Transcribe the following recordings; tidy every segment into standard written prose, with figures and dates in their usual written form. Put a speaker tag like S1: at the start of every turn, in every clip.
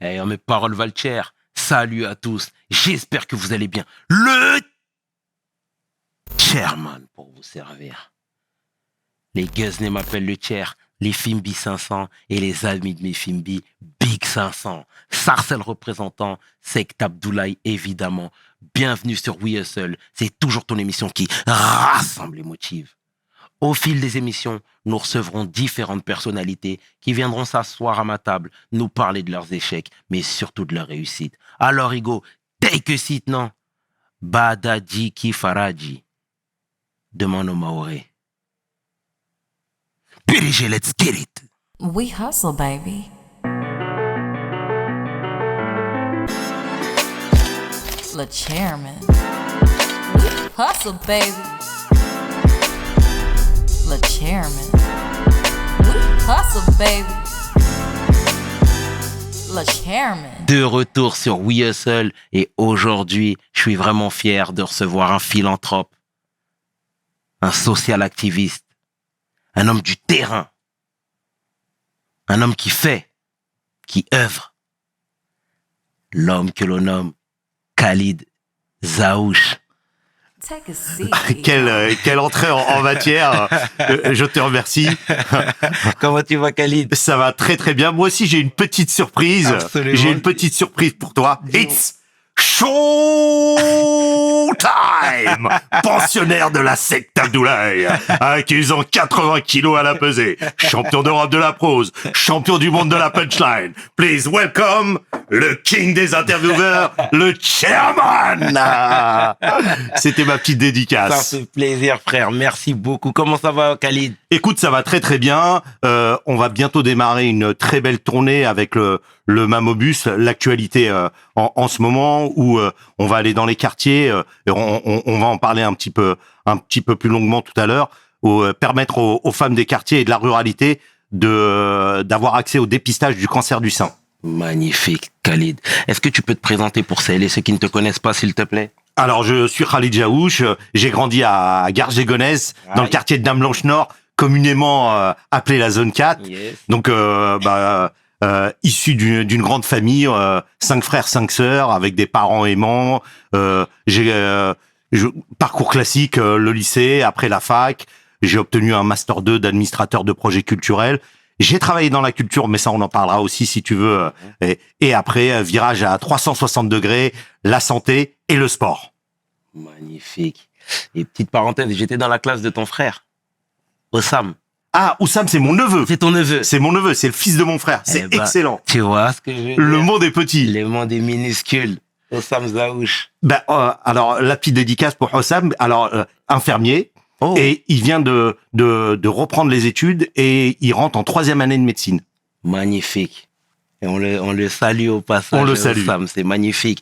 S1: Eh, mes paroles valent cher. Salut à tous. J'espère que vous allez bien. Le chairman pour vous servir. Les Guzney m'appellent le chair. Les Fimbi 500 et les amis de mes Fimbi, Big 500. Sarcel représentant, Sect Abdoulaye évidemment. Bienvenue sur We Hustle. C'est toujours ton émission qui rassemble et motive. Au fil des émissions, nous recevrons différentes personnalités qui viendront s'asseoir à ma table, nous parler de leurs échecs, mais surtout de leurs réussites. Alors, Igo, take a seat, non? Badadi Kifaraji. Demande au Maoré. PDG, let's get it.
S2: We hustle, baby. Le chairman. We hustle, baby. Le chairman. We hustle, baby. Le chairman.
S1: De retour sur We Hustle et aujourd'hui, je suis vraiment fier de recevoir un philanthrope, un social activiste, un homme du terrain, un homme qui fait, qui œuvre, l'homme que l'on nomme Khalid Zaouch.
S2: Take a seat.
S3: Quelle entrée en matière. Je te remercie.
S1: Comment tu vas, Khalid?
S3: Ça va très très bien. Moi aussi, j'ai une petite surprise.
S1: Absolument.
S3: J'ai une petite surprise pour toi. It's Showtime. Pensionnaire de la secte Abdoulaye, accusant 80 kilos à la pesée, champion d'Europe de la prose, champion du monde de la punchline. Please welcome le king des intervieweurs, le chairman. C'était ma petite dédicace.
S1: Ça fait plaisir, frère. Merci beaucoup. Comment ça va, Khalid?
S3: Écoute, ça va très très bien. On va bientôt démarrer une très belle tournée avec le Mamobus, l'actualité en ce moment où on va aller dans les quartiers. Et on va en parler un petit peu plus longuement tout à l'heure. Permettre aux femmes des quartiers et de la ruralité d'avoir accès au dépistage du cancer du sein.
S1: Magnifique, Khalid. Est-ce que tu peux te présenter pour celles et ceux qui ne te connaissent pas, s'il te plaît?
S3: Alors, je suis Khalid Zaouch. J'ai grandi à Garges-Gonesse, dans le quartier de Dame-Blanche-Nord, communément appelé la zone 4.
S1: Yes.
S3: Donc, issu d'une grande famille, 5 frères, 5 sœurs, avec des parents aimants. Parcours classique, le lycée, après la fac. J'ai obtenu un master 2 d'administrateur de projets culturels. J'ai travaillé dans la culture, mais ça, on en parlera aussi si tu veux. Et après, virage à 360 degrés, la santé et le sport.
S1: Magnifique. Et petite parenthèse, j'étais dans la classe de ton frère, Oussam.
S3: Ah, Oussam, c'est mon neveu.
S1: C'est ton neveu.
S3: C'est mon neveu, c'est le fils de mon frère. C'est excellent.
S1: Tu vois ce que je veux dire?
S3: Le monde est petit.
S1: Le monde est minuscule. Oussam Zaouch.
S3: Alors, la petite dédicace pour Oussam. Alors, infirmier.
S1: Oh.
S3: Et il vient de reprendre les études et il rentre en 3e année de médecine.
S1: Magnifique. Et on le salue au passage.
S3: On le salue.
S1: Oussam, c'est magnifique.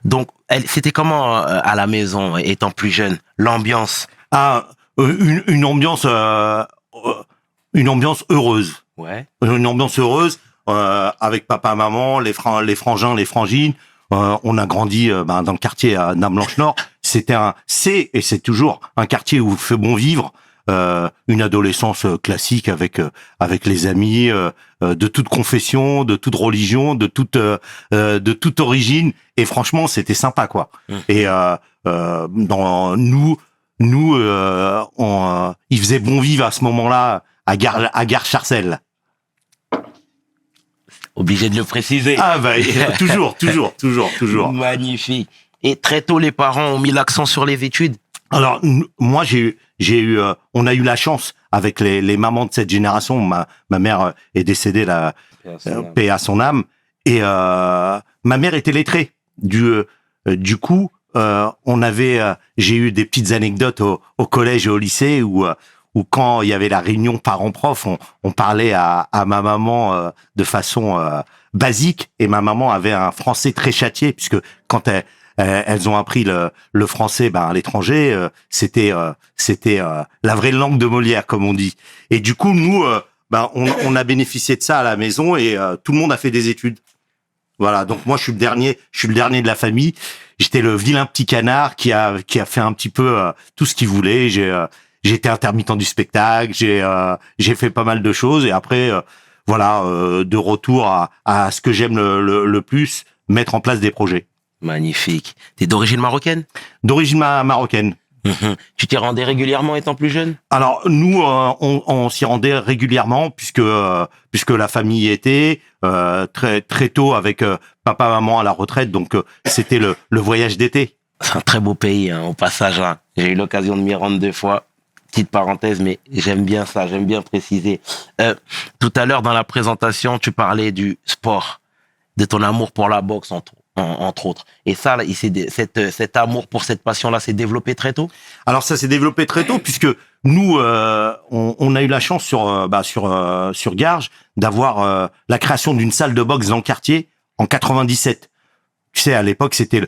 S1: Donc, c'était comment à la maison, étant plus jeune, l'ambiance?
S3: Ah, une ambiance heureuse.
S1: Ouais.
S3: Une ambiance heureuse avec papa, maman, les frangins, les frangines. On a grandi dans le quartier à Dame-Blanche-Nord. C'est toujours un quartier où il fait bon vivre. Une adolescence classique avec les amis de toute confession, de toute religion, de toute origine. Et franchement, c'était sympa, quoi. Et il faisait bon vivre à ce moment-là à Gare Charcel.
S1: Obligé de le préciser.
S3: Ah toujours.
S1: Magnifique. Et très tôt, les parents ont mis l'accent sur les études.
S3: Alors moi on a eu la chance avec les mamans de cette génération. Ma mère est décédée, paix à son âme. Et ma mère était lettrée. Du coup, j'ai eu des petites anecdotes au collège et au lycée où quand il y avait la réunion parents-prof, on parlait à ma maman de façon basique, et ma maman avait un français très châtié, puisque quand elles ont appris le français à l'étranger, c'était la vraie langue de Molière, comme on dit. Et du coup, nous, on a bénéficié de ça à la maison, et tout le monde a fait des études. Voilà, donc moi je suis le dernier de la famille. J'étais le vilain petit canard qui a fait un petit peu tout ce qu'il voulait. J'ai été intermittent du spectacle, j'ai fait pas mal de choses, et après voilà, de retour à ce que j'aime le plus, mettre en place des projets.
S1: Magnifique. T'es d'origine marocaine?
S3: D'origine marocaine.
S1: Tu t'y rendais régulièrement étant plus jeune?
S3: Alors nous, on s'y rendait régulièrement puisque la famille y était très très tôt avec papa maman à la retraite, donc c'était le voyage d'été.
S1: C'est un très beau pays, hein, au passage. Hein. J'ai eu l'occasion de m'y rendre 2 fois. Petite parenthèse, mais j'aime bien ça, j'aime bien préciser. Tout à l'heure, dans la présentation, tu parlais du sport, de ton amour pour la boxe, entre autres. Et ça, là, cet amour pour cette passion-là s'est développé très tôt?
S3: Alors ça s'est développé très tôt puisque nous, on a eu la chance sur Garges d'avoir la création d'une salle de boxe dans le quartier en 97. Tu sais, à l'époque, c'était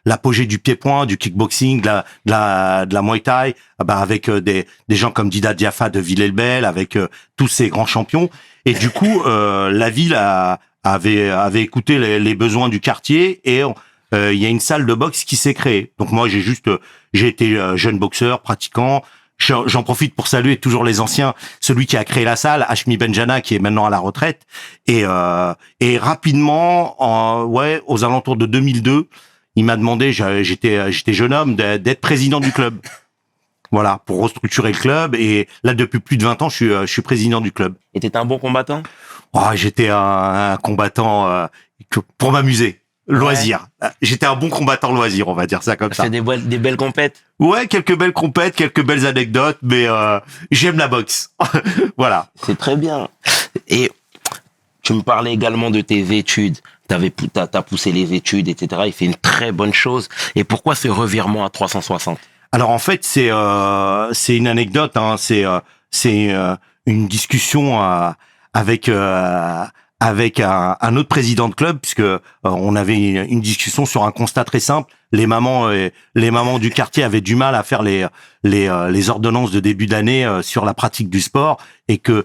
S3: l'apogée du pied-point, du kickboxing, de la Muay Thai, avec des gens comme Dida Diafa de Villers-le-Bel, avec tous ces grands champions. Et du coup, la ville avait écouté les besoins du quartier et il y a une salle de boxe qui s'est créée. Donc moi, j'ai été jeune boxeur, pratiquant. J'en profite pour saluer toujours les anciens, celui qui a créé la salle, Hashmi Benjana, qui est maintenant à la retraite. Et rapidement, aux alentours de 2002, il m'a demandé, j'étais jeune homme, d'être président du club. Voilà, pour restructurer le club. Et là, depuis plus de 20 ans, je suis président du club.
S1: Et t'étais un bon combattant?
S3: J'étais un combattant pour m'amuser. Loisir. Ouais. J'étais un bon combattant loisir, on va dire ça comme ça.
S1: Fait des belles compètes?
S3: Ouais, quelques belles compètes, quelques belles anecdotes, mais j'aime la boxe. Voilà.
S1: C'est très bien. Et tu me parlais également de tes études. T'as poussé les études, etc. Il fait une très bonne chose. Et pourquoi ce revirement à 360?
S3: Alors en fait, c'est une anecdote. Hein, c'est une discussion avec un autre président de club, puisque on avait une discussion sur un constat très simple. Les mamans du quartier avaient du mal à faire les ordonnances de début d'année sur la pratique du sport, et que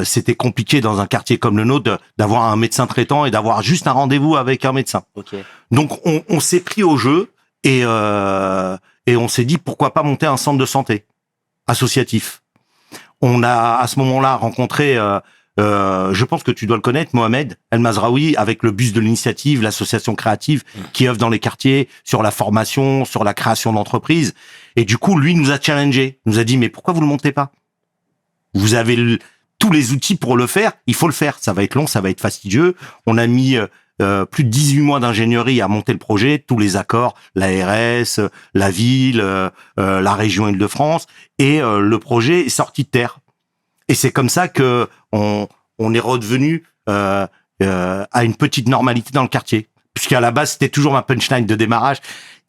S3: c'était compliqué dans un quartier comme le nôtre d'avoir un médecin traitant et d'avoir juste un rendez-vous avec un médecin.
S1: Okay.
S3: Donc on s'est pris au jeu et on s'est dit pourquoi pas monter un centre de santé associatif. On a à ce moment-là rencontré je pense que tu dois le connaître, Mohamed El Mazraoui, avec le bus de l'initiative, l'association créative qui œuvre dans les quartiers sur la formation, sur la création d'entreprises. Et du coup, lui nous a challengé, nous a dit mais pourquoi vous le montez pas? Vous avez tous les outils pour le faire, il faut le faire. Ça va être long, ça va être fastidieux. On a mis plus de 18 mois d'ingénierie à monter le projet, tous les accords, l'ARS, la ville, la région Île-de-France, et le projet est sorti de terre. Et c'est comme ça que on est redevenu à une petite normalité dans le quartier. Puisqu'à la base, c'était toujours ma punchline de démarrage.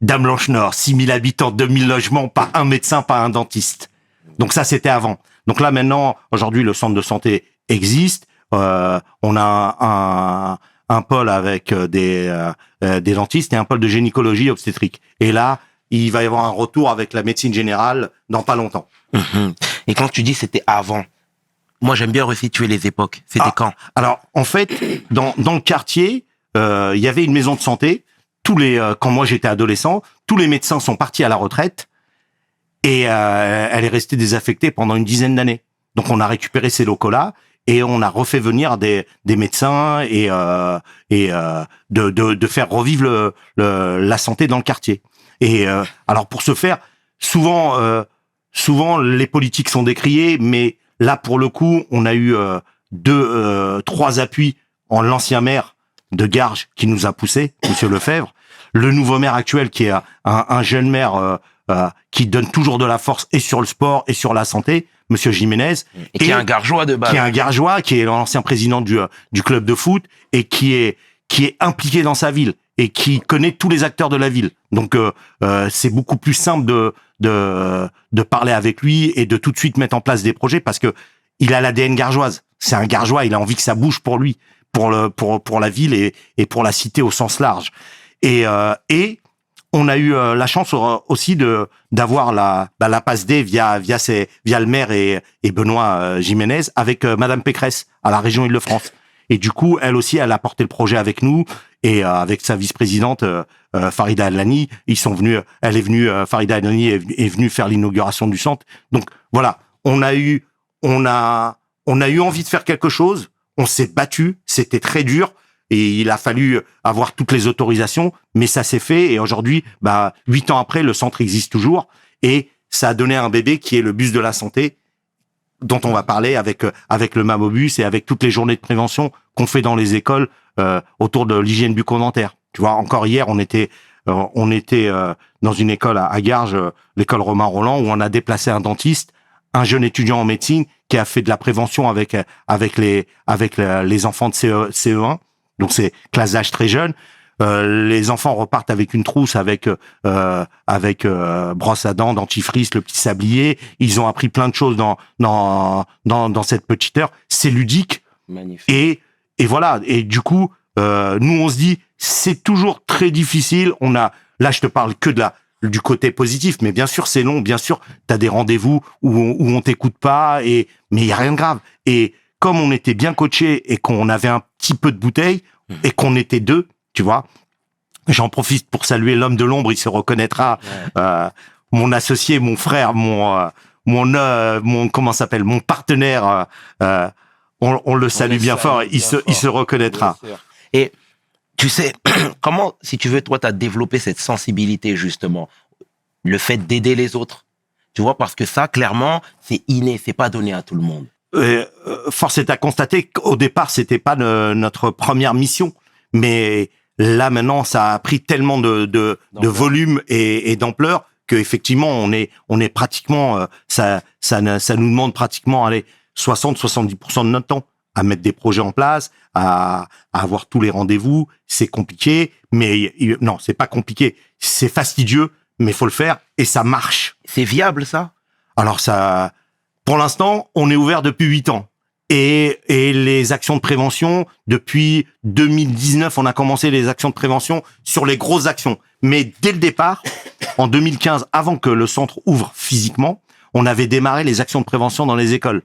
S3: Dame Blanche-Nord, 6000 habitants, 2000 logements, pas un médecin, pas un dentiste. Donc ça, c'était avant. Donc là, maintenant, aujourd'hui, le centre de santé existe. On a un pôle avec des dentistes et un pôle de gynécologie obstétrique. Et là, il va y avoir un retour avec la médecine générale dans pas longtemps. Et
S1: quand tu dis c'était avant, moi, j'aime bien resituer les époques. C'était quand?
S3: Alors, en fait, dans le quartier, il y avait une maison de santé. Quand moi j'étais adolescent, tous les médecins sont partis à la retraite et elle est restée désaffectée pendant une dizaine d'années. Donc, on a récupéré ces locaux-là et on a refait venir des médecins et de faire revivre la santé dans le quartier. Et alors, pour ce faire, souvent les politiques sont décriées, mais là, pour le coup, on a eu 3 appuis en l'ancien maire de Garges qui nous a poussé, Monsieur Lefebvre, le nouveau maire actuel qui est un jeune maire qui donne toujours de la force et sur le sport et sur la santé, Monsieur Jiménez,
S1: et qui est un Gargeois de base,
S3: qui est l'ancien président du club de foot et qui est impliqué dans sa ville et qui connaît tous les acteurs de la ville. Donc c'est beaucoup plus simple de parler avec lui et de tout de suite mettre en place des projets parce que il a l'ADN gargeoise. C'est un Gargeois, il a envie que ça bouge pour lui, pour la ville et pour la cité au sens large. Et on a eu la chance aussi d'avoir la passe D via le maire et Benoît Jiménez avec Madame Pécresse à la région Île-de-France. Et du coup, elle aussi, elle a porté le projet avec nous et avec sa vice-présidente Farida El-Lani, Farida El-Lani est venue faire l'inauguration du centre. Donc voilà, on a eu on a eu envie de faire quelque chose, on s'est battu, c'était très dur et il a fallu avoir toutes les autorisations, mais ça s'est fait et aujourd'hui, 8 ans après, le centre existe toujours et ça a donné un bébé qui est le bus de la santé dont on va parler avec le Mamobus et avec toutes les journées de prévention qu'on fait dans les écoles autour de l'hygiène bucco-dentaire. Tu vois, encore hier, on était dans une école à Garges, l'école Romain Roland, où on a déplacé un dentiste, un jeune étudiant en médecine qui a fait de la prévention avec les enfants de CE1. Donc c'est classe d'âge très jeune. Les enfants repartent avec une trousse avec brosse à dents, dentifrice, le petit sablier. Ils ont appris plein de choses dans cette petite heure. C'est ludique.
S1: Magnifique.
S3: Et voilà. Et du coup, nous on se dit c'est toujours très difficile. Là je te parle que du côté positif, mais bien sûr c'est long. Bien sûr t'as des rendez-vous où on t'écoute pas mais il y a rien de grave. Et comme on était bien coaché et qu'on avait un petit peu de bouteille et qu'on était deux. Tu vois, j'en profite pour saluer l'homme de l'ombre, il se reconnaîtra. Ouais. Mon associé, mon frère, mon comment s'appelle, mon partenaire. On le salue bien fort. Il se reconnaîtra.
S1: Et tu sais comment, si tu veux, toi, t'as développé cette sensibilité justement, le fait d'aider les autres. Tu vois, parce que ça, clairement, c'est inné, c'est pas donné à tout le monde.
S3: Force est à constater qu'au départ, c'était pas notre première mission, mais là maintenant, ça a pris tellement de volume et d'ampleur que effectivement, on est pratiquement ça nous demande pratiquement 60-70% de notre temps à mettre des projets en place, à avoir tous les rendez-vous. C'est compliqué, mais non, c'est pas compliqué, c'est fastidieux, mais faut le faire et ça marche.
S1: C'est viable ça?
S3: Alors ça, pour l'instant, on est ouvert depuis 8 ans. Et les actions de prévention, depuis 2019, on a commencé les actions de prévention sur les grosses actions. Mais dès le départ, en 2015, avant que le centre ouvre physiquement, on avait démarré les actions de prévention dans les écoles.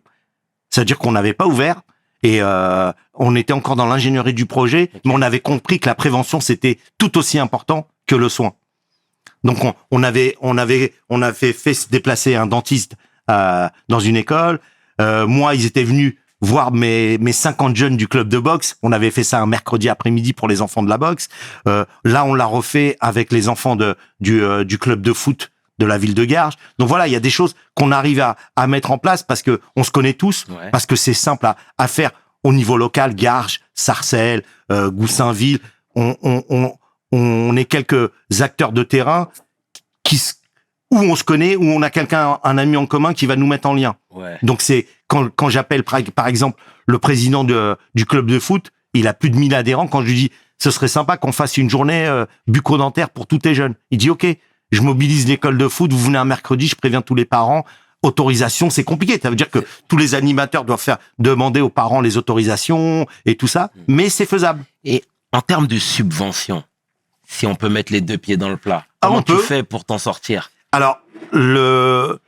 S3: C'est-à-dire qu'on n'avait pas ouvert et on était encore dans l'ingénierie du projet, mais on avait compris que la prévention, c'était tout aussi important que le soin. Donc on avait fait se déplacer un dentiste dans une école. Moi, ils étaient venus voir mes 50 jeunes du club de boxe. On avait fait ça un mercredi après-midi pour les enfants de la boxe. Là, on l'a refait avec les enfants du club de foot de la ville de Garges. Donc voilà, il y a des choses qu'on arrive à mettre en place parce que on se connaît tous, ouais. Parce que c'est simple à faire au niveau local. Garges, Sarcelles, Goussainville. On est quelques acteurs de terrain où on se connaît, où on a un ami en commun qui va nous mettre en lien.
S1: Ouais.
S3: Donc c'est quand j'appelle par exemple le président du club de foot, il a plus de 1000 adhérents. Quand je lui dis ce serait sympa qu'on fasse une journée bucco-dentaire pour tous tes jeunes, il dit ok, je mobilise l'école de foot, vous venez un mercredi, je préviens tous les parents. Autorisation, c'est compliqué. Ça veut dire que tous les animateurs doivent demander aux parents les autorisations et tout ça, mais c'est faisable.
S1: Et en termes de subvention, si on peut mettre les deux pieds dans le plat, comment tu fais pour t'en sortir?
S3: Alors, on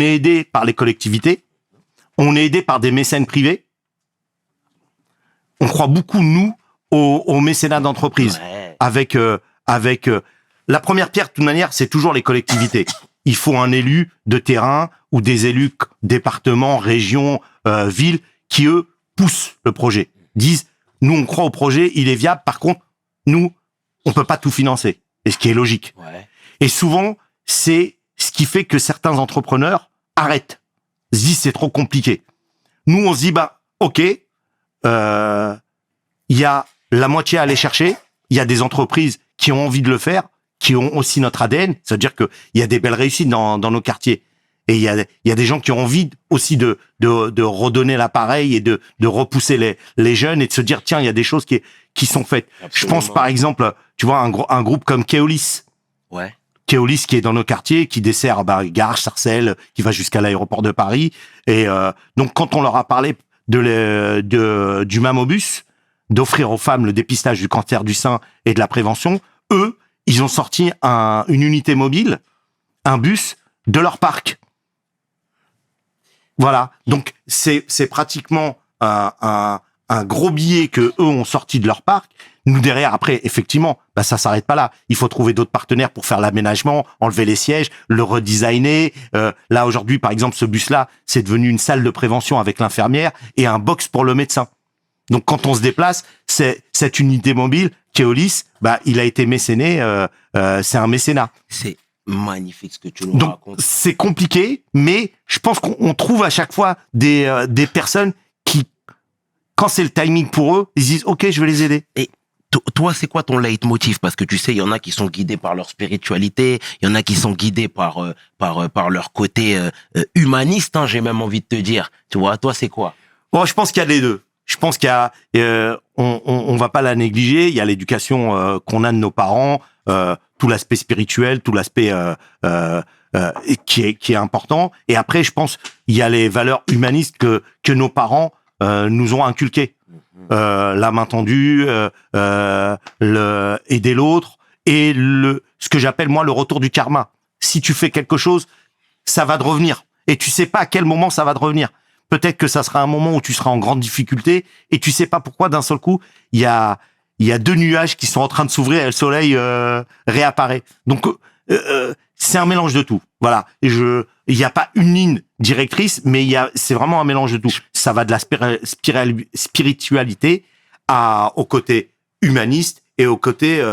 S3: est aidé par les collectivités, on est aidé par des mécènes privés. On croit beaucoup, nous, au mécénat d'entreprise.
S1: Ouais.
S3: Avec la première pierre, de toute manière, c'est toujours les collectivités. Il faut un élu de terrain ou des élus départements, régions, villes, qui, eux, poussent le projet. Disent, nous, on croit au projet, il est viable. Par contre, nous, on peut pas tout financer. Et ce qui est logique.
S1: Ouais.
S3: Et souvent, c'est ce qui fait que certains entrepreneurs arrêtent. Se disent, c'est trop compliqué. Nous, on se dit, ok, il y a la moitié à aller chercher. Il y a des entreprises qui ont envie de le faire, qui ont aussi notre ADN. C'est-à-dire que il y a des belles réussites dans nos quartiers. Et il y a des gens qui ont envie aussi de redonner l'appareil et de repousser les jeunes et de se dire, tiens, il y a des choses qui sont faites. Absolument. Je pense, par exemple, tu vois, un groupe comme Keolis.
S1: Ouais.
S3: Keolis qui est dans nos quartiers, qui dessert Garges, Sarcelles, qui va jusqu'à l'aéroport de Paris. Et donc, quand on leur a parlé du Mamobus, d'offrir aux femmes le dépistage du cancer du sein et de la prévention, eux, ils ont sorti une unité mobile, un bus de leur parc. Voilà. Donc, c'est pratiquement un un gros billet que eux ont sorti de leur parc. Nous derrière, après, effectivement, bah ça s'arrête pas là. Il faut trouver d'autres partenaires pour faire l'aménagement, enlever les sièges, le redesigner. Là aujourd'hui, par exemple, ce bus-là, c'est devenu une salle de prévention avec l'infirmière et un box pour le médecin. Donc quand on se déplace, cette unité mobile, Keolis, bah il a été mécéné. C'est un mécénat.
S1: C'est magnifique ce que tu nous
S3: Donc
S1: racontes.
S3: c'est compliqué, mais je pense qu'on trouve à chaque fois des personnes qui, quand c'est le timing pour eux, ils disent ok, je vais les aider.
S1: Et toi, c'est quoi ton leitmotiv? Parce que tu sais, il y en a qui sont guidés par leur spiritualité, il y en a qui sont guidés par leur côté humaniste, hein, j'ai même envie de te dire. Tu vois, toi, c'est quoi?
S3: Bon, je pense qu'il y a les deux. Je pense qu'il y a, on va pas la négliger. Il y a l'éducation qu'on a de nos parents, tout l'aspect spirituel, tout l'aspect qui est important. Et après, je pense il y a les valeurs humanistes que nos parents nous ont inculquées. La main tendue, aider l'autre et ce que j'appelle moi le retour du karma. Si tu fais quelque chose, ça va te revenir et tu sais pas à quel moment ça va te revenir. Peut-être que ça sera un moment où tu seras en grande difficulté et tu sais pas pourquoi d'un seul coup il y a deux nuages qui sont en train de s'ouvrir et le soleil réapparaît. Donc c'est un mélange de tout. Voilà. Et il y a pas une ligne directrice, mais c'est vraiment un mélange de tout. Ça va de la spiritualité au côté humaniste et au côté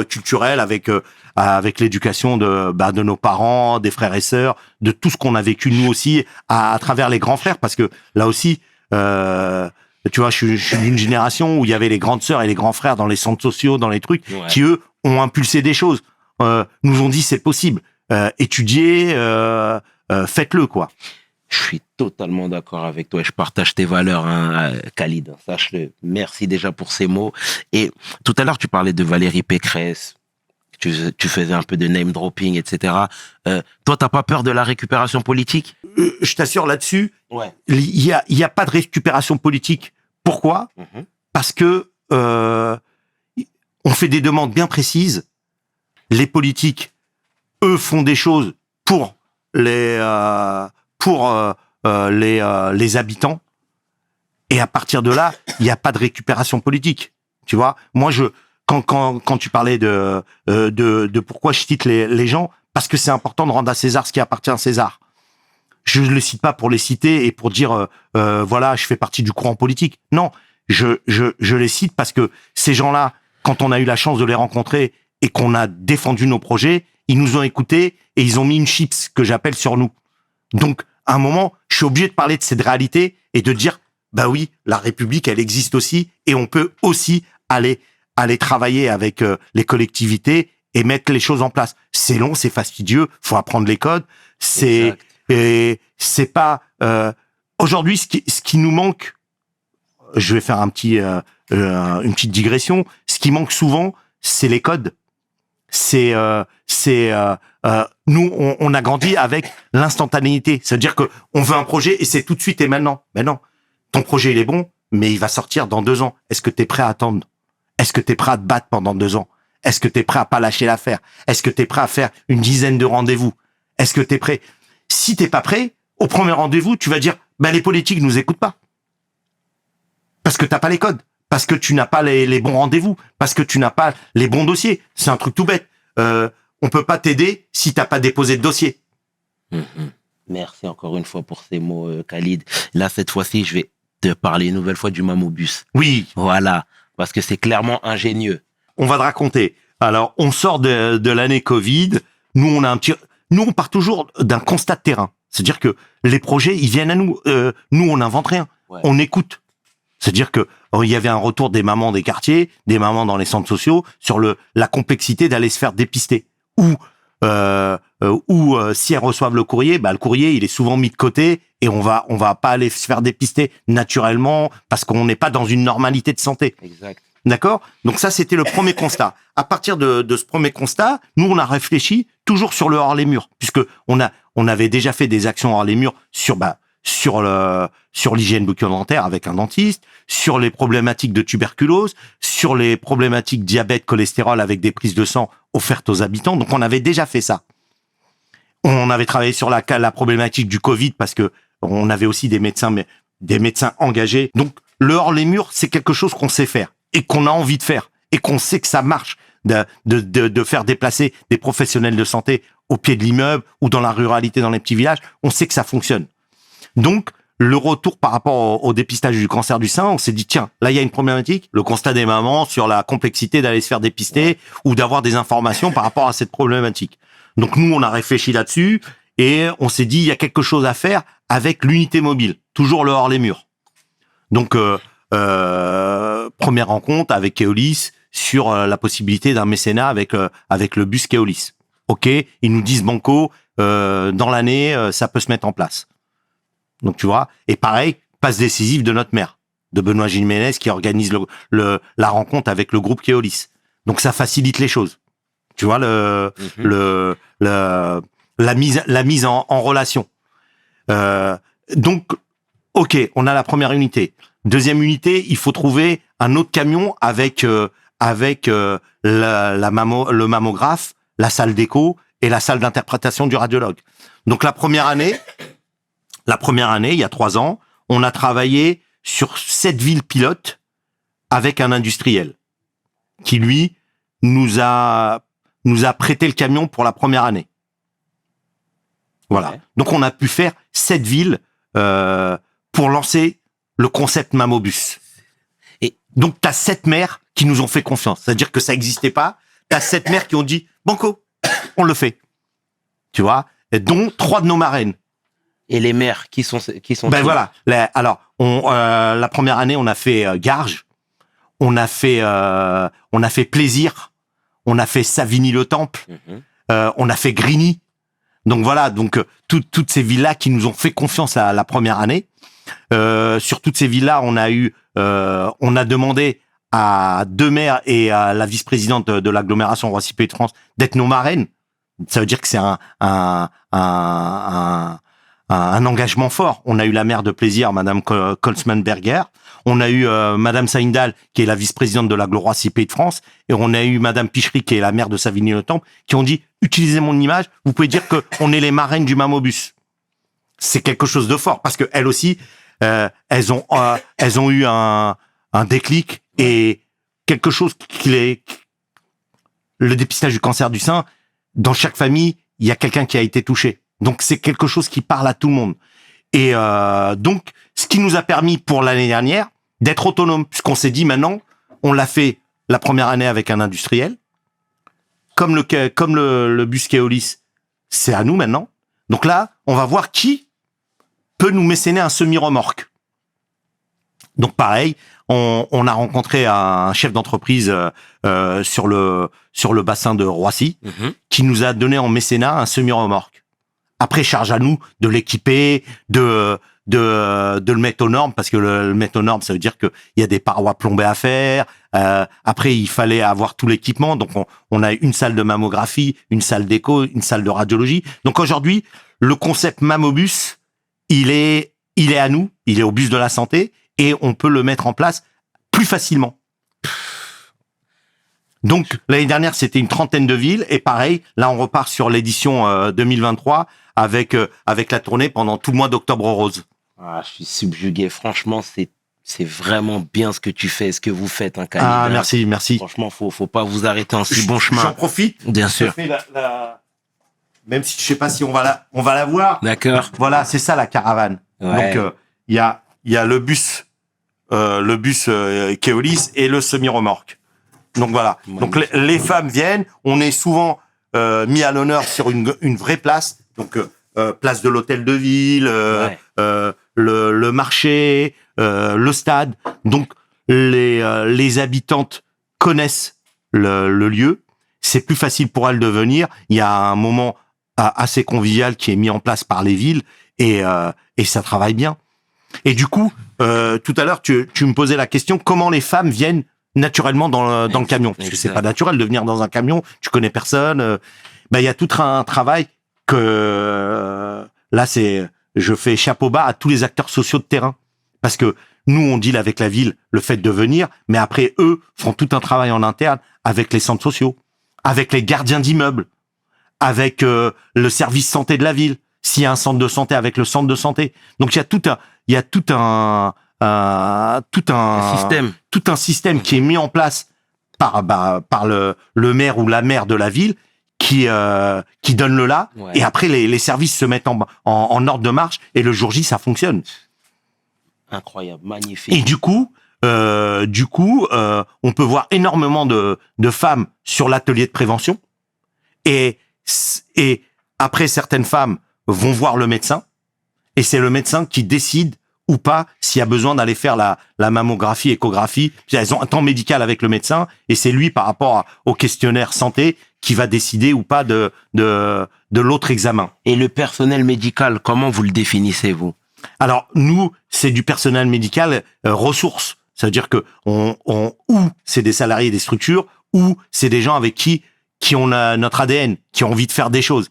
S3: culturel avec l'éducation de nos parents, des frères et sœurs, de tout ce qu'on a vécu nous aussi à travers les grands frères, parce que là aussi tu vois, je suis d'une génération où il y avait les grandes sœurs et les grands frères dans les centres sociaux, dans les trucs, ouais, qui eux ont impulsé des choses, nous ont dit c'est possible, étudiez, faites-le quoi.
S1: Je suis totalement d'accord avec toi et je partage tes valeurs, hein, Khalid, sache-le. Merci déjà pour ces mots. Et tout à l'heure, tu parlais de Valérie Pécresse, tu faisais un peu de name dropping, etc. Toi, t'as pas peur de la récupération politique?
S3: Je t'assure là-dessus,
S1: ouais.
S3: Il y a pas de récupération politique. Pourquoi? Parce que on fait des demandes bien précises. Les politiques, eux, font des choses pour les habitants. Et à partir de là, il n'y a pas de récupération politique. Tu vois, moi, quand tu parlais de pourquoi je cite les gens, parce que c'est important de rendre à César ce qui appartient à César. Je ne le cite pas pour les citer et pour dire voilà, je fais partie du courant politique. Non, je les cite parce que ces gens-là, quand on a eu la chance de les rencontrer et qu'on a défendu nos projets, ils nous ont écoutés et ils ont mis une chips que j'appelle sur nous. Donc, à un moment, je suis obligé de parler de cette réalité et de dire bah oui, la République, elle existe aussi et on peut aussi aller travailler avec les collectivités et mettre les choses en place. C'est long, c'est fastidieux, faut apprendre les codes. C'est pas aujourd'hui ce qui nous manque. Je vais faire une petite digression. Ce qui manque souvent, c'est les codes. Nous, on a grandi avec l'instantanéité. C'est-à-dire que on veut un projet et c'est tout de suite et maintenant. Mais non, ton projet il est bon, mais il va sortir dans 2 ans. Est-ce que t'es prêt à attendre? Est-ce que t'es prêt à te battre pendant 2 ans? Est-ce que t'es prêt à pas lâcher l'affaire? Est-ce que t'es prêt à faire une dizaine de rendez-vous? Est-ce que t'es prêt? Si t'es pas prêt, au premier rendez-vous, tu vas dire, les politiques nous écoutent pas. Parce que t'as pas les codes. Parce que tu n'as pas les bons rendez-vous. Parce que tu n'as pas les bons dossiers. C'est un truc tout bête. On peut pas t'aider si t'as pas déposé de dossier.
S1: Merci encore une fois pour ces mots, Khalid. Là, cette fois-ci, je vais te parler une nouvelle fois du Mamobus.
S3: Oui.
S1: Voilà. Parce que c'est clairement ingénieux.
S3: On va te raconter. Alors, on sort de l'année Covid. Nous, on part toujours d'un constat de terrain. C'est-à-dire que les projets, ils viennent à nous. Nous, on n'invente rien. Ouais. On écoute. C'est-à-dire que il y avait un retour des mamans des quartiers, des mamans dans les centres sociaux sur la complexité d'aller se faire dépister. Ou si elles reçoivent le courrier, le courrier il est souvent mis de côté et on va pas aller se faire dépister naturellement parce qu'on n'est pas dans une normalité de santé.
S1: Exact.
S3: D'accord? Donc ça c'était le premier constat. À partir de ce premier constat, nous on a réfléchi toujours sur le hors les murs puisque on avait déjà fait des actions hors les murs sur l'hygiène bucco-dentaire avec un dentiste, sur les problématiques de tuberculose, sur les problématiques diabète, cholestérol avec des prises de sang offertes aux habitants. Donc on avait déjà fait ça. On avait travaillé sur la problématique du Covid parce que on avait aussi des médecins engagés. Donc le hors les murs, c'est quelque chose qu'on sait faire et qu'on a envie de faire et qu'on sait que ça marche de faire déplacer des professionnels de santé au pied de l'immeuble ou dans la ruralité, dans les petits villages. On sait que ça fonctionne. Donc, le retour par rapport au dépistage du cancer du sein, on s'est dit, tiens, là, il y a une problématique. Le constat des mamans sur la complexité d'aller se faire dépister ou d'avoir des informations par rapport à cette problématique. Donc, nous, on a réfléchi là-dessus et on s'est dit, il y a quelque chose à faire avec l'unité mobile. Toujours le hors les murs. Donc, première rencontre avec Keolis sur la possibilité d'un mécénat avec le bus Keolis. OK, ils nous disent banco, dans l'année, ça peut se mettre en place. Donc, tu vois, et pareil, passe décisive de notre maire, de Benoît Jiménez, qui organise la rencontre avec le groupe Keolis. Donc, ça facilite les choses. Tu vois, la mise en relation. Donc, OK, on a la première unité. Deuxième unité, il faut trouver un autre camion avec le mammographe, la salle d'écho et la salle d'interprétation du radiologue. Donc, la première année, il y a 3 ans, on a travaillé sur 7 villes pilotes avec un industriel qui, lui, nous a prêté le camion pour la première année. Voilà. Okay. Donc, on a pu faire 7 villes pour lancer le concept Mammobus. Et donc, tu as 7 maires qui nous ont fait confiance. C'est-à-dire que ça n'existait pas. Tu as 7 maires qui ont dit « Banco, on le fait ». Tu vois, dont 3 de nos marraines.
S1: Et les maires qui sont
S3: Ben voilà. La première année, on a fait Garges, on a fait Plaisir, on a fait Savigny-le-Temple, on a fait Grigny. Donc voilà, donc toutes ces villes-là qui nous ont fait confiance la première année. Sur toutes ces villes-là, on a demandé à 2 maires et à la vice-présidente de l'agglomération Roissy Pays de France d'être nos marraines. Ça veut dire que c'est un engagement fort. On a eu la maire de Plaisir, Madame Kolzmann-Berger. On a eu Madame Saindal, qui est la vice-présidente de l'agglo Roissy Pays de France. Et on a eu Madame Pichery, qui est la maire de Savigny-le-Temple, qui ont dit, utilisez mon image, vous pouvez dire qu'on est les marraines du Mammobus. C'est quelque chose de fort, parce que elles aussi, elles ont eu un déclic et quelque chose le dépistage du cancer du sein, dans chaque famille, il y a quelqu'un qui a été touché. Donc, c'est quelque chose qui parle à tout le monde. Et donc, ce qui nous a permis pour l'année dernière d'être autonome, puisqu'on s'est dit maintenant, on l'a fait la première année avec un industriel. Comme le bus Keolis, c'est à nous maintenant. Donc là, on va voir qui peut nous mécéner un semi-remorque. Donc pareil, on a rencontré un chef d'entreprise sur le bassin de Roissy qui nous a donné en mécénat un semi-remorque. Après, charge à nous de l'équiper, de le mettre aux normes, parce que le mettre aux normes, ça veut dire qu'il y a des parois plombées à faire. Après, il fallait avoir tout l'équipement. Donc, on a une salle de mammographie, une salle d'écho, une salle de radiologie. Donc, aujourd'hui, le concept Mammobus, il est à nous, il est au bus de la santé, et on peut le mettre en place plus facilement. Donc, l'année dernière, c'était une 30aine de villes, et pareil, là, on repart sur l'édition 2023 avec la tournée pendant tout le mois d'Octobre Rose.
S1: Ah, je suis subjugué. Franchement, c'est vraiment bien ce que tu fais, ce que vous faites, hein, Khalid.
S3: Ah, merci.
S1: Franchement, faut pas vous arrêter en si bon chemin.
S3: J'en profite.
S1: Bien sûr.
S3: Je fais même si je sais pas si on va la voir.
S1: D'accord.
S3: Voilà, c'est ça la caravane.
S1: Ouais.
S3: Donc, il y a le bus Keolis et le semi-remorque. Donc voilà. Donc les femmes viennent, on est souvent mis à l'honneur sur une vraie place. Donc place de l'hôtel de ville, le marché, le stade. Donc les habitantes connaissent le lieu. C'est plus facile pour elles de venir. Il y a un moment assez convivial qui est mis en place par les villes et ça travaille bien. Et du coup, tout à l'heure, tu me posais la question, comment les femmes viennent naturellement dans le camion? Parce que c'est pas naturel de venir dans un camion, tu connais personne. Il y a tout un travail que là, je fais chapeau bas à tous les acteurs sociaux de terrain. Parce que nous, on deal avec la ville le fait de venir, mais après, eux font tout un travail en interne avec les centres sociaux, avec les gardiens d'immeubles, avec le service santé de la ville, s'il y a un centre de santé, avec le centre de santé. Donc, il y a tout un tout un système qui est mis en place par le maire ou la maire de la ville qui donne le là,
S1: Ouais.
S3: et après les services se mettent en ordre de marche, et le jour J ça fonctionne.
S1: Incroyable, magnifique.
S3: Et du coup, on peut voir énormément de femmes sur l'atelier de prévention, et après certaines femmes vont voir le médecin, et c'est le médecin qui décide ou pas s'il y a besoin d'aller faire la mammographie, échographie. Elles ont un temps médical avec le médecin, et c'est lui, par rapport au questionnaire santé, qui va décider ou pas de l'autre examen.
S1: Et le personnel médical, comment vous le définissez, vous?
S3: Alors, nous, c'est du personnel médical ressources. C'est-à-dire que ou c'est des salariés des structures, ou c'est des gens avec qui ont notre ADN, qui ont envie de faire des choses.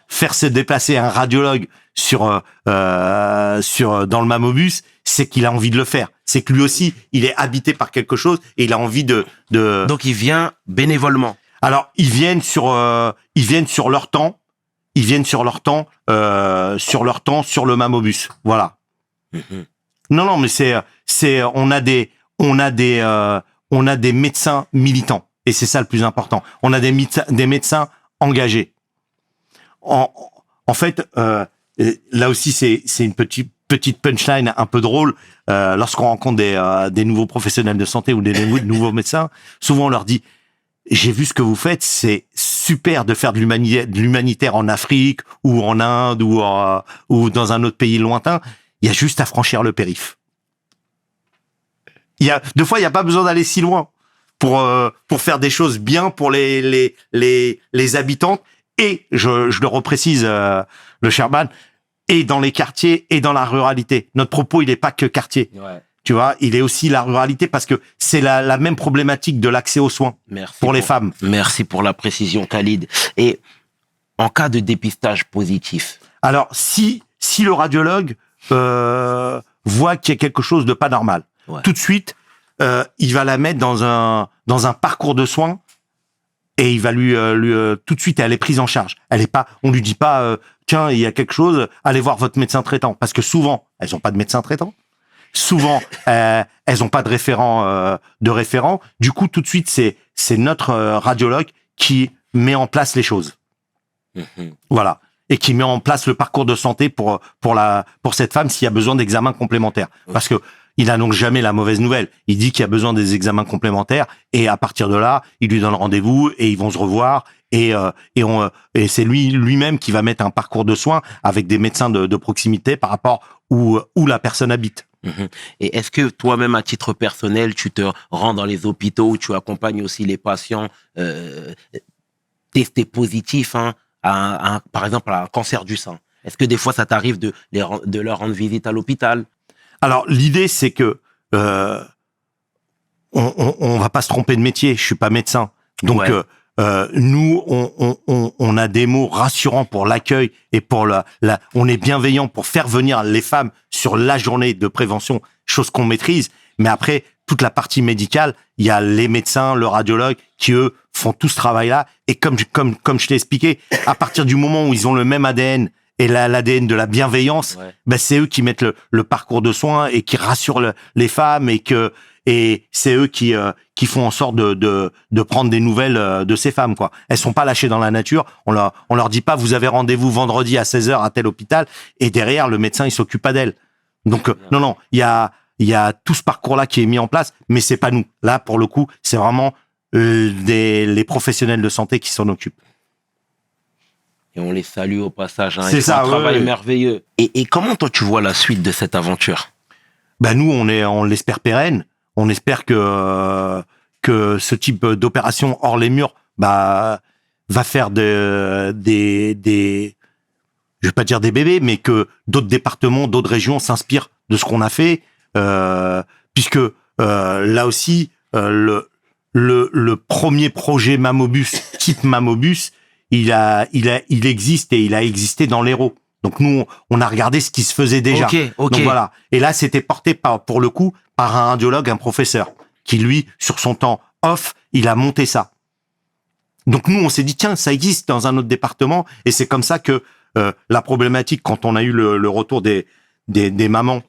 S3: Faire se déplacer un radiologue dans le mammobus, c'est qu'il a envie de le faire. C'est que lui aussi, il est habité par quelque chose, et il a envie de...
S1: Donc, il vient bénévolement.
S3: Alors, ils viennent sur leur temps. Ils viennent sur leur temps sur le mammobus. Voilà.
S1: Mhm.
S3: Non, mais on a des médecins militants, et c'est ça le plus important. On a des médecins engagés. En fait, là aussi, c'est une petite punchline un peu drôle. Lorsqu'on rencontre des nouveaux professionnels de santé ou des nouveaux médecins, souvent on leur dit: j'ai vu ce que vous faites, c'est super de faire de l'humanitaire en Afrique ou en Inde ou dans un autre pays lointain. Il y a juste à franchir le périph'. Deux fois, il y a pas besoin d'aller si loin pour faire des choses bien pour les habitants. Et je le reprécise, le Sherman, et dans les quartiers et dans la ruralité. Notre propos, il est pas que quartier.
S1: Ouais.
S3: Tu vois, il est aussi la ruralité, parce que c'est la même problématique de l'accès aux soins pour les femmes.
S1: Merci pour la précision, Khalid. Et en cas de dépistage positif?
S3: Alors, si le radiologue voit qu'il y a quelque chose de pas normal,
S1: Ouais.
S3: tout de suite, il va la mettre dans un parcours de soins, et il va lui tout de suite, elle est prise en charge. On lui dit pas tiens, il y a quelque chose, allez voir votre médecin traitant, parce que souvent elles ont pas de médecin traitant. Souvent, elles ont pas de référent. Du coup, tout de suite, c'est notre radiologue qui met en place les choses.
S1: Mhm.
S3: Voilà, et qui met en place le parcours de santé pour cette femme s'il y a besoin d'examens complémentaires. Parce que il n'annonce jamais la mauvaise nouvelle. Il dit qu'il y a besoin des examens complémentaires, et à partir de là, il lui donne rendez-vous, et ils vont se revoir, et c'est lui-même qui va mettre un parcours de soins avec des médecins de proximité par rapport où la personne habite.
S1: Mhm. Et est-ce que toi-même, à titre personnel, tu te rends dans les hôpitaux où tu accompagnes aussi les patients testés positifs, par exemple, à un cancer du sein? Est-ce que des fois, ça t'arrive de leur rendre visite à l'hôpital?
S3: Alors, l'idée, c'est que on va pas se tromper de métier. Je suis pas médecin, donc
S1: Ouais.
S3: nous, on a des mots rassurants pour l'accueil, et pour on est bienveillant pour faire venir les femmes sur la journée de prévention, chose qu'on maîtrise. Mais après, toute la partie médicale, il y a les médecins, le radiologue, qui eux font tout ce travail-là. Et comme je t'ai expliqué, à partir du moment où ils ont le même ADN et l'ADN de la bienveillance,
S1: Ouais.
S3: ben c'est eux qui mettent le parcours de soins et qui rassurent les femmes, et c'est eux qui font en sorte de prendre des nouvelles de ces femmes, quoi. Elles sont pas lâchées dans la nature. On leur dit pas: vous avez rendez-vous vendredi à 16h à tel hôpital, et derrière le médecin il s'occupe pas d'elles. Donc non, il y a tout ce parcours-là qui est mis en place, mais c'est pas nous. Là, pour le coup, c'est vraiment les professionnels de santé qui s'en occupent.
S1: Et on les salue au passage.
S3: C'est
S1: Ils font
S3: ça,
S1: un travail
S3: ouais.
S1: merveilleux. Et comment toi tu vois la suite de cette aventure?
S3: Nous, on l'espère pérenne. On espère que ce type d'opération hors les murs, va faire je vais pas dire des bébés, mais que d'autres départements, d'autres régions s'inspirent de ce qu'on a fait, puisque là aussi, le premier projet Mammobus, type Mammobus, il existe, et il a existé dans l'Hérault. Donc nous, on a regardé ce qui se faisait déjà.
S1: Ok.
S3: Donc voilà. Et là, c'était porté pour le coup, par un radiologue, un professeur, qui lui, sur son temps off, il a monté ça. Donc nous, on s'est dit, tiens, ça existe dans un autre département, et c'est comme ça que la problématique, quand on a eu le retour des mamans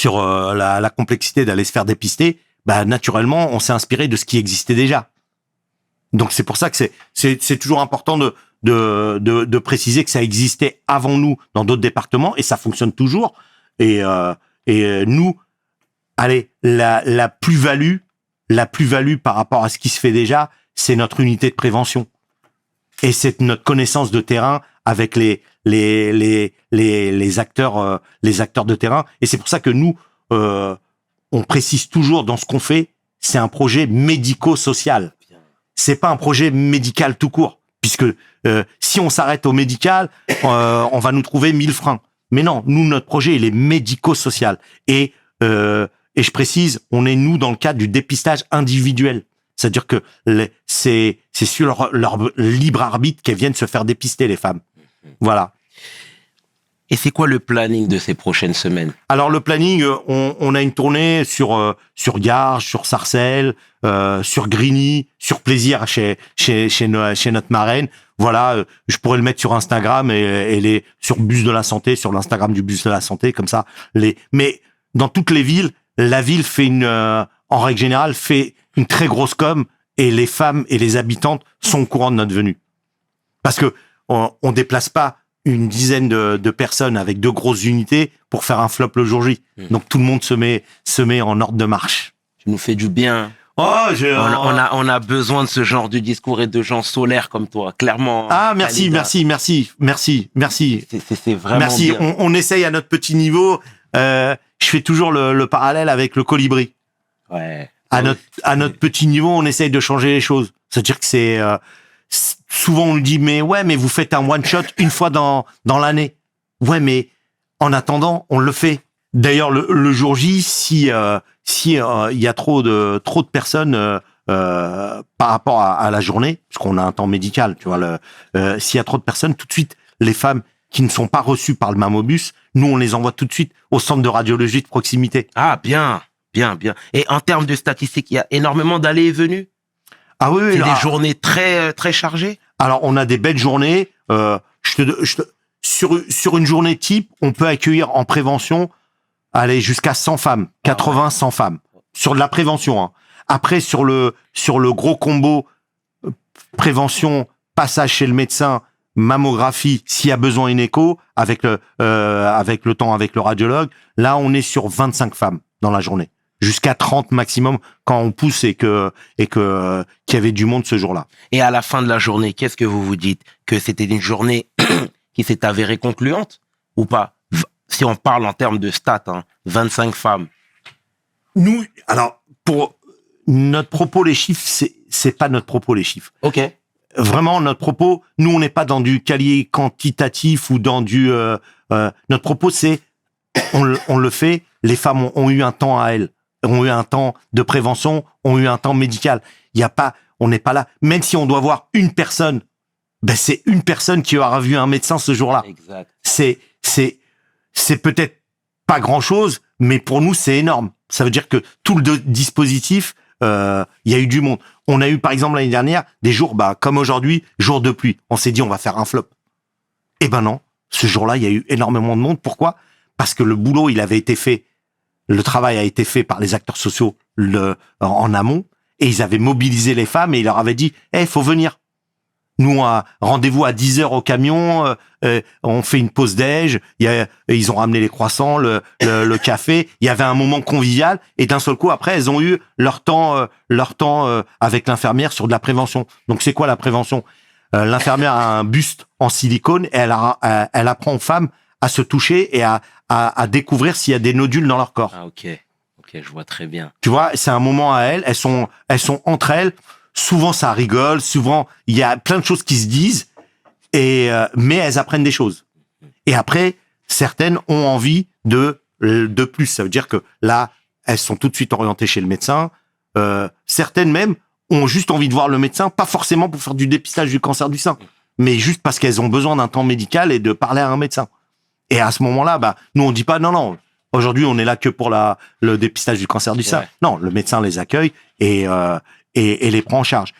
S3: la complexité d'aller se faire dépister, bah naturellement, on s'est inspiré de ce qui existait déjà. Donc c'est pour ça que c'est toujours important de préciser que ça existait avant nous dans d'autres départements et ça fonctionne toujours. Et nous, allez, la plus-value par rapport à ce qui se fait déjà, c'est notre unité de prévention. Et c'est notre connaissance de terrain avec les acteurs de terrain. Et c'est pour ça que nous, on précise toujours dans ce qu'on fait, c'est un projet médico-social. C'est pas un projet médical tout court, puisque si on s'arrête au médical, on va nous trouver 1000 freins. Mais non, nous, notre projet, il est médico-social. Et je précise, on est, nous, dans le cadre du dépistage individuel. C'est-à-dire que c'est sur leur libre arbitre qu'elles viennent se faire dépister, les femmes. Voilà.
S1: Et c'est quoi le planning de ces prochaines semaines?
S3: Alors, le planning, on a une tournée sur Garges, sur Sarcelles, sur Grigny, sur Plaisir chez notre marraine. Voilà, je pourrais le mettre sur Instagram et sur Bus de la Santé, sur l'Instagram du Bus de la Santé, comme ça. Mais dans toutes les villes, la ville fait en règle générale, fait une très grosse com et les femmes et les habitantes sont au courant de notre venue. Parce que on déplace pas une dizaine de personnes avec 2 grosses unités pour faire un flop le jour J. Donc tout le monde se met en ordre de marche.
S1: Tu nous fais du bien. On a besoin de ce genre de discours et de gens solaires comme toi, clairement.
S3: Ah, merci.
S1: C'est vraiment
S3: merci.
S1: Bien.
S3: On essaye à notre petit niveau. Je fais toujours le parallèle avec le colibri.
S1: Ouais.
S3: À notre petit niveau, on essaye de changer les choses. C'est-à-dire que souvent on nous dit mais vous faites un one shot une fois dans l'année. Ouais, mais en attendant, on le fait. D'ailleurs, le jour J, si il y a trop de personnes par rapport à la journée, parce qu'on a un temps médical, tu vois, s'il y a trop de personnes, tout de suite, les femmes qui ne sont pas reçues par le Mamobus, nous on les envoie tout de suite au centre de radiologie de proximité.
S1: Ah, bien. Et en termes de statistiques, il y a énormément d'allées et venues.
S3: Ah oui,
S1: c'est des journées très très chargées.
S3: Alors on a des belles journées. Sur une journée type, on peut accueillir en prévention, aller jusqu'à 100 femmes, 80, 100 femmes sur de la prévention. Hein. Après sur le gros combo prévention, passage chez le médecin, mammographie, s'il y a besoin une écho avec le temps avec le radiologue, là on est sur 25 femmes dans la journée. Jusqu'à 30 maximum quand on pousse et qu'il y avait du monde ce jour-là.
S1: Et à la fin de la journée, qu'est-ce que vous vous dites? Que c'était une journée qui s'est avérée concluante ou pas? Si on parle en termes de stats, 25 femmes.
S3: Nous, alors, pour notre propos, les chiffres, c'est pas notre propos, les chiffres.
S1: Ok.
S3: Vraiment, notre propos, nous, on n'est pas dans du calier quantitatif ou dans du... notre propos, c'est, on le fait, les femmes ont eu un temps à elles. Ont eu un temps de prévention, ont eu un temps médical. On n'est pas là. Même si on doit voir une personne, c'est une personne qui aura vu un médecin ce jour-là.
S1: Exact.
S3: C'est peut-être pas grand-chose, mais pour nous, c'est énorme. Ça veut dire que tout le dispositif, il y a eu du monde. On a eu, par exemple, l'année dernière, des jours, comme aujourd'hui, jour de pluie. On s'est dit, on va faire un flop. Eh ben non. Ce jour-là, il y a eu énormément de monde. Pourquoi? Parce que le boulot, il avait été fait. Le travail a été fait par les acteurs sociaux en amont et ils avaient mobilisé les femmes et ils leur avaient dit faut venir. Nous, rendez-vous à 10h au camion, on fait une pause déj, ils ont ramené les croissants, le café, il y avait un moment convivial et d'un seul coup, après, elles ont eu leur temps avec l'infirmière sur de la prévention. Donc, c'est quoi la prévention? L'infirmière a un buste en silicone et elle apprend aux femmes à se toucher et à découvrir s'il y a des nodules dans leur corps.
S1: Ah, ok, je vois très bien.
S3: Tu vois, c'est un moment à elles sont entre elles. Souvent, ça rigole. Souvent, il y a plein de choses qui se disent, mais elles apprennent des choses. Et après, certaines ont envie de plus. Ça veut dire que là, elles sont tout de suite orientées chez le médecin. Certaines même ont juste envie de voir le médecin, pas forcément pour faire du dépistage du cancer du sein, mais juste parce qu'elles ont besoin d'un temps médical et de parler à un médecin. Et à ce moment-là, nous, on dit pas non. Aujourd'hui, on est là que pour le dépistage du cancer du sein. Ouais. Non, le médecin les accueille et les prend en charge.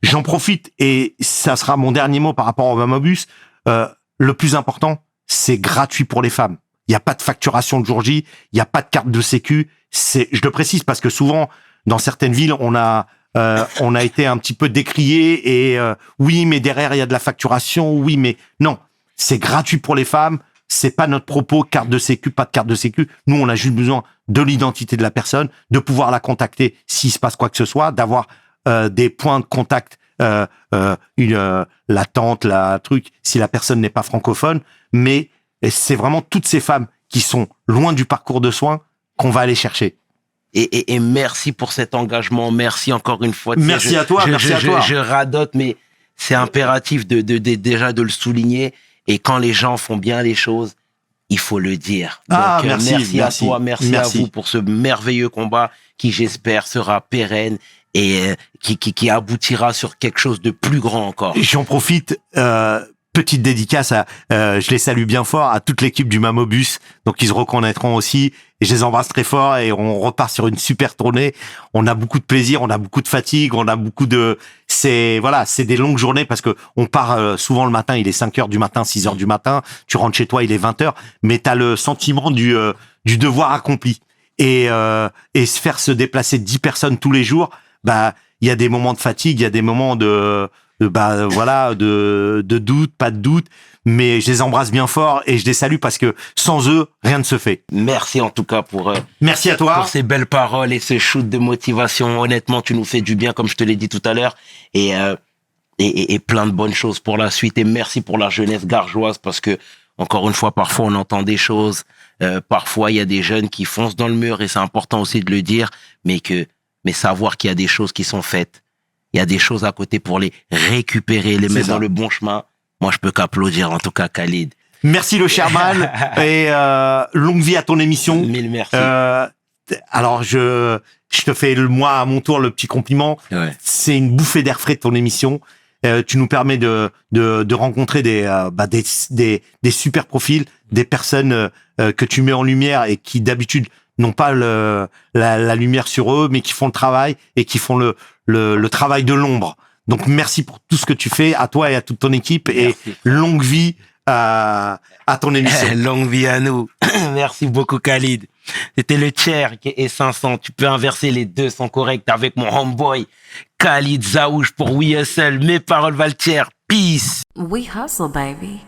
S3: J'en profite et ça sera mon dernier mot par rapport au Mamobus. Le plus important, c'est gratuit pour les femmes. Il n'y a pas de facturation le jour J. Il n'y a pas de carte de sécu. Je le précise parce que souvent, dans certaines villes, on a été un petit peu décrié et oui, mais derrière, il y a de la facturation. Oui, mais non. C'est gratuit pour les femmes. C'est pas notre propos, carte de sécu, pas de carte de sécu. Nous, on a juste besoin de l'identité de la personne, de pouvoir la contacter s'il se passe quoi que ce soit, d'avoir des points de contact, la tante, la truc, si la personne n'est pas francophone. Mais c'est vraiment toutes ces femmes qui sont loin du parcours de soins qu'on va aller chercher.
S1: Et merci pour cet engagement. Merci encore une fois.
S3: Merci à toi.
S1: Je radote, mais c'est impératif déjà de le souligner. Et quand les gens font bien les choses, il faut le dire. Donc, merci à toi, merci à vous pour ce merveilleux combat qui, j'espère, sera pérenne et qui aboutira sur quelque chose de plus grand encore.
S3: J'en profite, petite dédicace je les salue bien fort à toute l'équipe du Mamobus, donc ils se reconnaîtront aussi. Et je les embrasse très fort et on repart sur une super tournée. On a beaucoup de plaisir, on a beaucoup de fatigue, on a beaucoup de... c'est des longues journées parce que on part souvent le matin, il est 5h du matin, 6h du matin, tu rentres chez toi, il est 20h, mais t'as le sentiment du devoir accompli. Et se faire déplacer 10 personnes tous les jours, il y a des moments de fatigue, il y a des moments de doute, pas de doute, mais je les embrasse bien fort et je les salue parce que sans eux, rien ne se fait.
S1: Merci en tout cas
S3: merci à toi
S1: pour ces belles paroles et ce shoot de motivation. Honnêtement, tu nous fais du bien, comme je te l'ai dit tout à l'heure, et plein de bonnes choses pour la suite. Et merci pour la jeunesse gargeoise parce que, encore une fois, parfois on entend des choses, parfois il y a des jeunes qui foncent dans le mur et c'est important aussi de le dire, mais savoir qu'il y a des choses qui sont faites. Il y a des choses à côté pour les récupérer, les mettre dans le bon chemin. Moi, je peux qu'applaudir, en tout cas, Khalid.
S3: Merci, le Sherman. Et longue vie à ton émission.
S1: Mille merci.
S3: Alors, je te fais, moi, à mon tour, le petit compliment.
S1: Ouais.
S3: C'est une bouffée d'air frais, ton émission. Tu nous permets de rencontrer des super profils, des personnes que tu mets en lumière et qui, d'habitude, n'ont pas la lumière sur eux, mais qui font le travail et qui font le travail de l'ombre. Donc, merci pour tout ce que tu fais, à toi et à toute ton équipe. Merci. Et longue vie à ton émission.
S1: Longue vie à nous. Merci beaucoup, Khalid. C'était le chair et 500. Tu peux inverser, les deux sont corrects avec mon homeboy Khalid Zaouch pour We Hustle. Mes paroles valent chair. Peace.
S2: We hustle, baby.